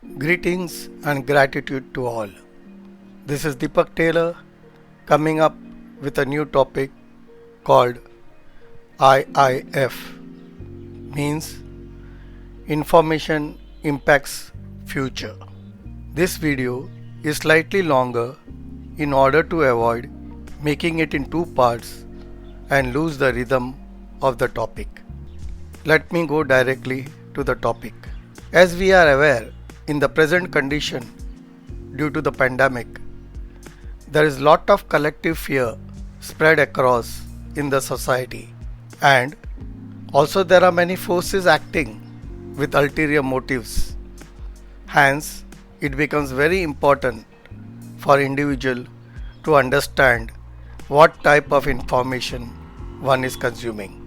Greetings and gratitude to all. This is Deepak Taylor coming up with a new topic called IIF, means Information Impacts Future. This video is slightly longer in order to avoid making it in two parts and lose the rhythm of the topic. Let me go directly to the topic. As we are aware, in the present condition, due to the pandemic, there is lot of collective fear spread across in the society, and also there are many forces acting with ulterior motives. Hence, it becomes very important for individual to understand what type of information one is consuming.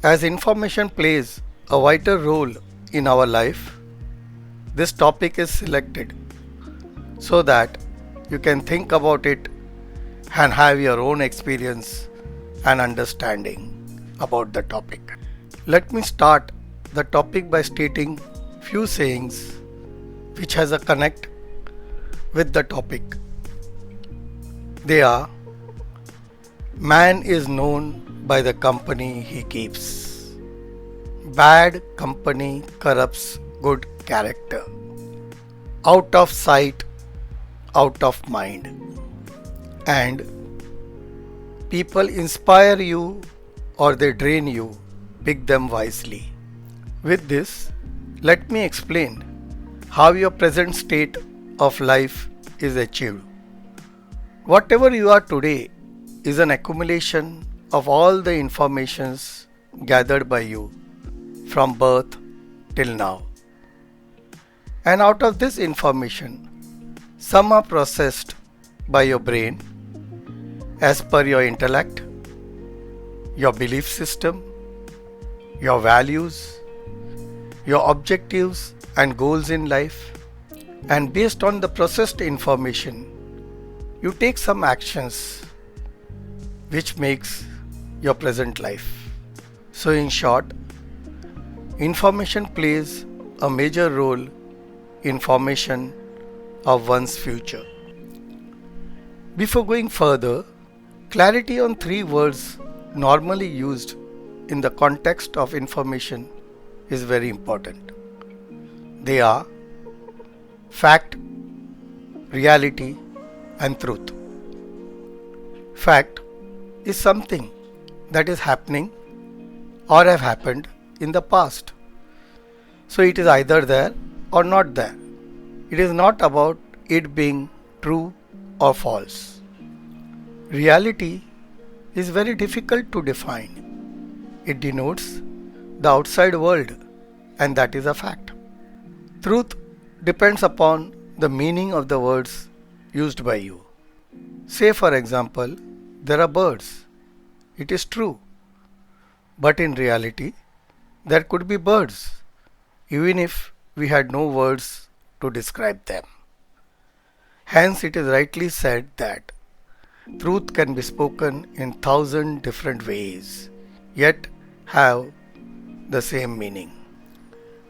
As information plays a vital role in our life, this topic is selected so that you can think about it and have your own experience and understanding about the topic. Let me start the topic by stating few sayings which has a connect with the topic. They are: man is known by the company he keeps. Bad company corrupts good character. Out of sight, out of mind. And people inspire you or they drain you, pick them wisely. With this, let me explain how your present state of life is achieved. Whatever you are today is an accumulation of all the informations gathered by you from birth till now. And out of this information, some are processed by your brain as per your intellect, your belief system, your values, your objectives and goals in life, and based on the processed information, you take some actions which makes your present life. So in short, information plays a major role in formation of one's future. Before going further, clarity on three words normally used in the context of information is very important. They are fact, reality, and truth. Fact is something that is happening or have happened in the past. So it is either there or not there. It is not about it being true or false. Reality is very difficult to define. It denotes the outside world, and that is a fact. Truth depends upon the meaning of the words used by you. Say for example, there are birds. It is true. But in reality, there could be birds, even if we had no words to describe them. Hence, it is rightly said that truth can be spoken in 1,000 different ways, yet have the same meaning.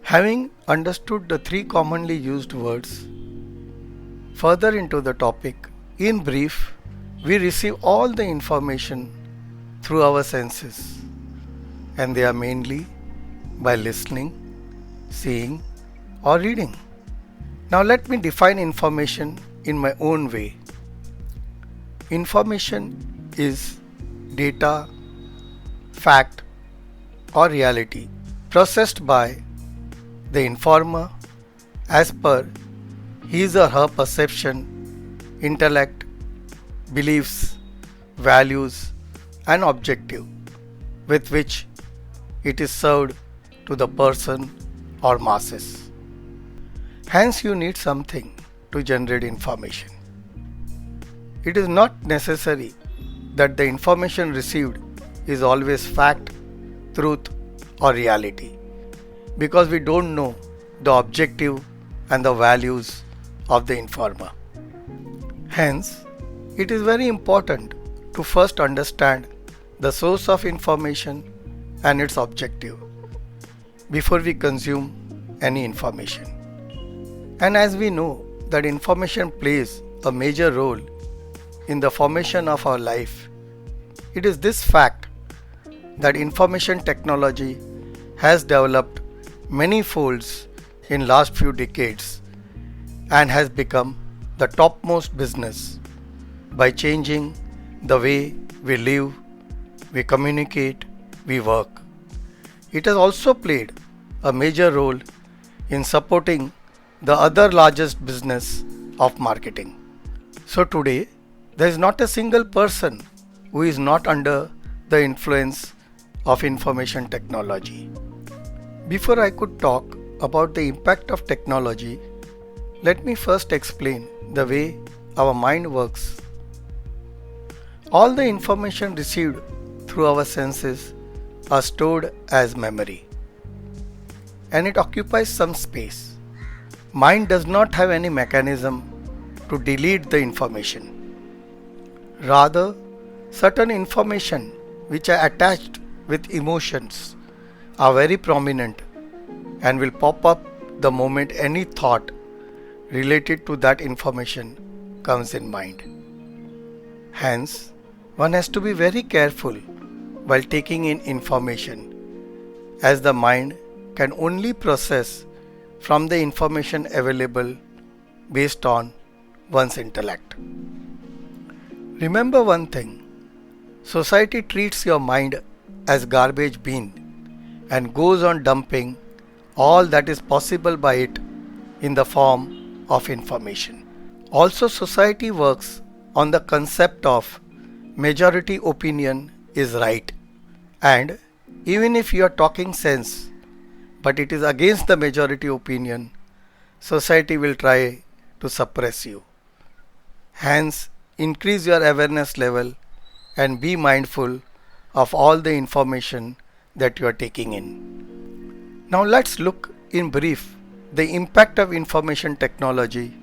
Having understood the three commonly used words, further into the topic, in brief, we receive all the information through our senses, and they are mainly by listening, seeing, or reading. Now let me define information in my own way. Information is data, fact, or reality processed by the informer as per his or her perception, intellect, beliefs, values, and objective with which it is served to the person or masses. Hence, you need something to generate information. It is not necessary that the information received is always fact, truth, or reality, because we don't know the objective and the values of the informer. Hence, it is very important to first understand the source of information and its objective before we consume any information. And as we know that information plays a major role in the formation of our life, it is this fact that information technology has developed many folds in last few decades and has become the topmost business by changing the way we live, we communicate, we work. It has also played a major role in supporting the other largest business of marketing. So today, there is not a single person who is not under the influence of information technology. Before I could talk about the impact of technology, let me first explain the way our mind works. All the information received through our senses are stored as memory, and it occupies some space. Mind does not have any mechanism to delete the information. Rather, certain information which are attached with emotions are very prominent and will pop up the moment any thought related to that information comes in mind. Hence, one has to be very careful while taking in information, as the mind can only process from the information available based on one's intellect. Remember one thing, society treats your mind as garbage bin and goes on dumping all that is possible by it in the form of information. Also, society works on the concept of majority opinion is right, and even if you are talking sense but it is against the majority opinion, society will try to suppress you. Hence, increase your awareness level and be mindful of all the information that you are taking in. Now let's look in brief the impact of information technology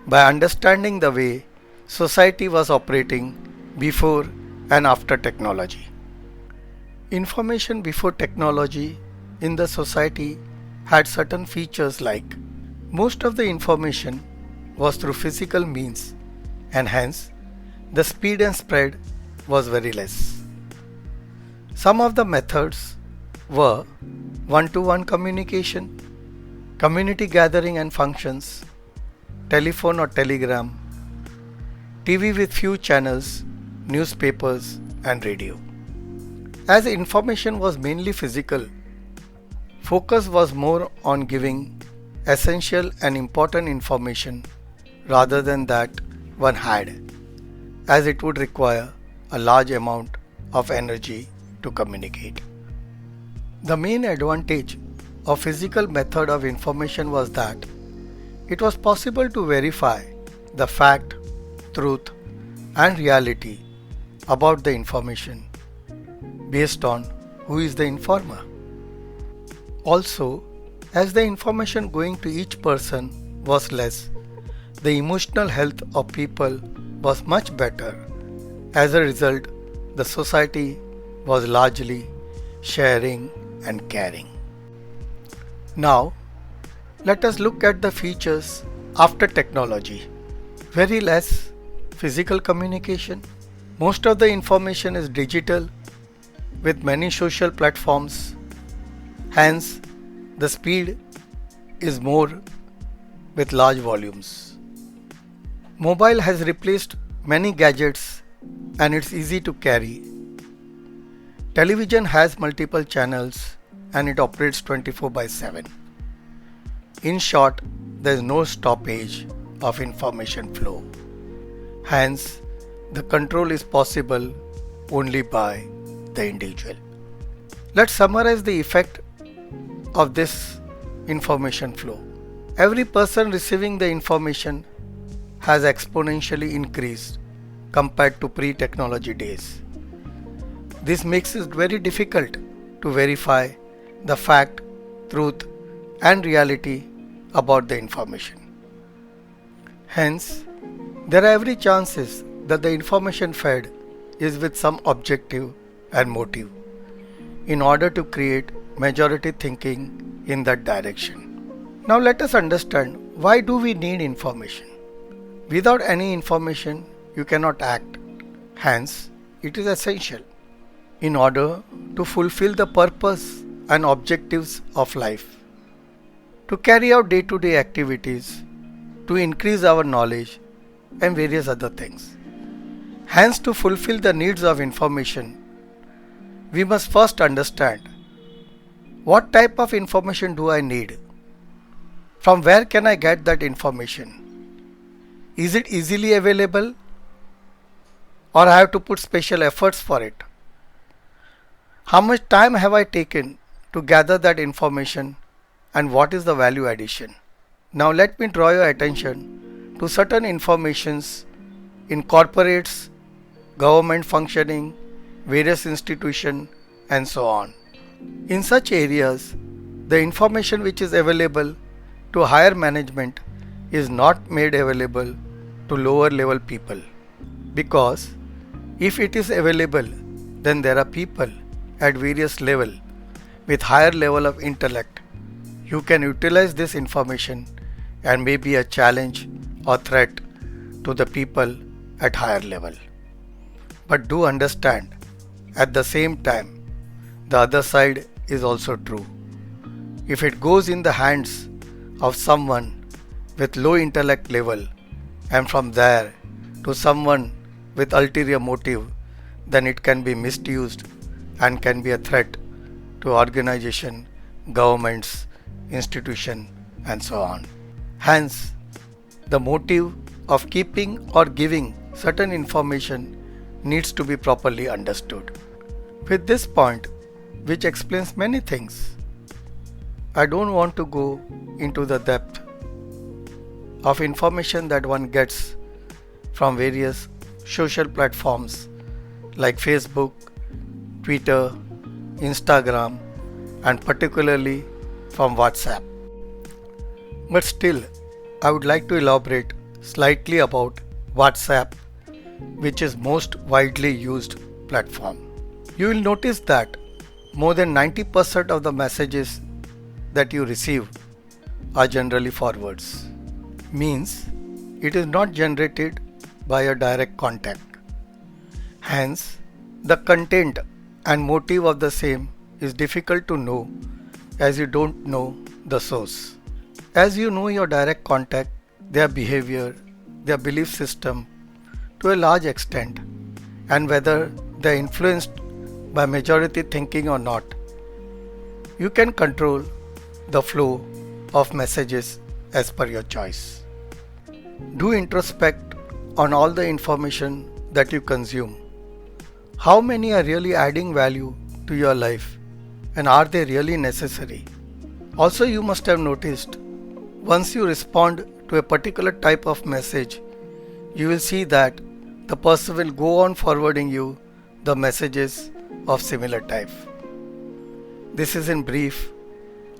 by understanding the way society was operating before and after technology. Information before technology in the society had certain features like most of the information was through physical means, and hence the speed and spread was very less. Some of the methods were one-to-one communication, community gathering and functions, telephone or telegram, TV with few channels, newspapers and radio. As information was mainly physical, focus was more on giving essential and important information rather than that one had, as it would require a large amount of energy to communicate. The main advantage of physical method of information was that it was possible to verify the fact, truth and reality about the information based on who is the informer. Also, as the information going to each person was less, the emotional health of people was much better. As a result, the society was largely sharing and caring. Now, let us look at the features after technology. Very less physical communication. Most of the information is digital with many social platforms. Hence, the speed is more with large volumes. Mobile has replaced many gadgets and it's easy to carry. Television has multiple channels and it operates 24/7. In short, there is no stoppage of information flow. Hence, the control is possible only by the individual. Let's summarize the effect of this information flow. Every person receiving the information has exponentially increased compared to pre-technology days. This makes it very difficult to verify the fact, truth and reality about the information. Hence, there are every chances that the information fed is with some objective and motive in order to create majority thinking in that direction. Now let us understand Why do we need information? Without any information, you cannot act. Hence, it is essential in order to fulfill the purpose and objectives of life, to carry out day-to-day activities, to increase our knowledge and various other things. Hence, to fulfill the needs of information, we must first understand what type of information do I need? From where can I get that information? Is it easily available or I have to put special efforts for it? How much time have I taken to gather that information and what is the value addition? Now let me draw your attention to certain informations in corporates, government functioning, various institutions and so on. In such areas, the information which is available to higher management is not made available to lower level people, because if it is available, then there are people at various level with higher level of intellect. You can utilize this information and may be a challenge or threat to the people at higher level. But do understand, at the same time, the other side is also true. If it goes in the hands of someone with low intellect level and from there to someone with ulterior motive, then it can be misused and can be a threat to organization, governments, institution and so on. Hence, the motive of keeping or giving certain information needs to be properly understood. With this point, which explains many things, I don't want to go into the depth of information that one gets from various social platforms like Facebook, Twitter, Instagram and particularly from WhatsApp. But still, I would like to elaborate slightly about WhatsApp, which is most widely used platform. You will notice that more than 90% of the messages that you receive are generally forwards. Means it is not generated by a direct contact. Hence, the content and motive of the same is difficult to know as you don't know the source. As you know your direct contact, their behavior, their belief system to a large extent, and whether they are influenced by majority thinking or not, you can control the flow of messages as per your choice. Do introspect on all the information that you consume. How many are really adding value to your life and are they really necessary? Also, you must have noticed once you respond to a particular type of message, you will see that the person will go on forwarding you the messages of similar type. This is in brief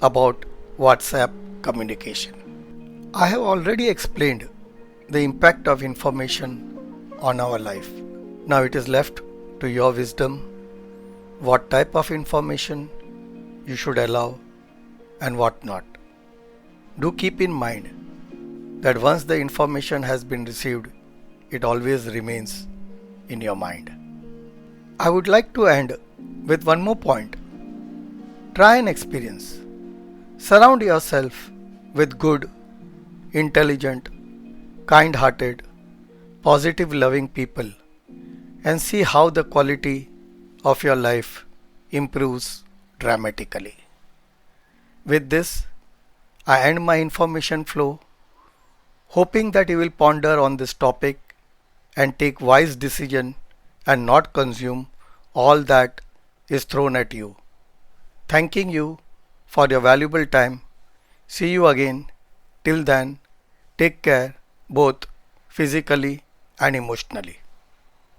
about WhatsApp communication. I have already explained the impact of information on our life. Now it is left to your wisdom what type of information you should allow and what not. Do keep in mind that once the information has been received, it always remains in your mind. I would like to end with one more point. Try an experience. Surround yourself with good, intelligent, kind-hearted, positive loving people and see how the quality of your life improves dramatically. With this, I end my information flow, hoping that you will ponder on this topic and take wise decision and not consume all that is thrown at you. Thanking you for your valuable time. See you again. Till then, take care both physically and emotionally.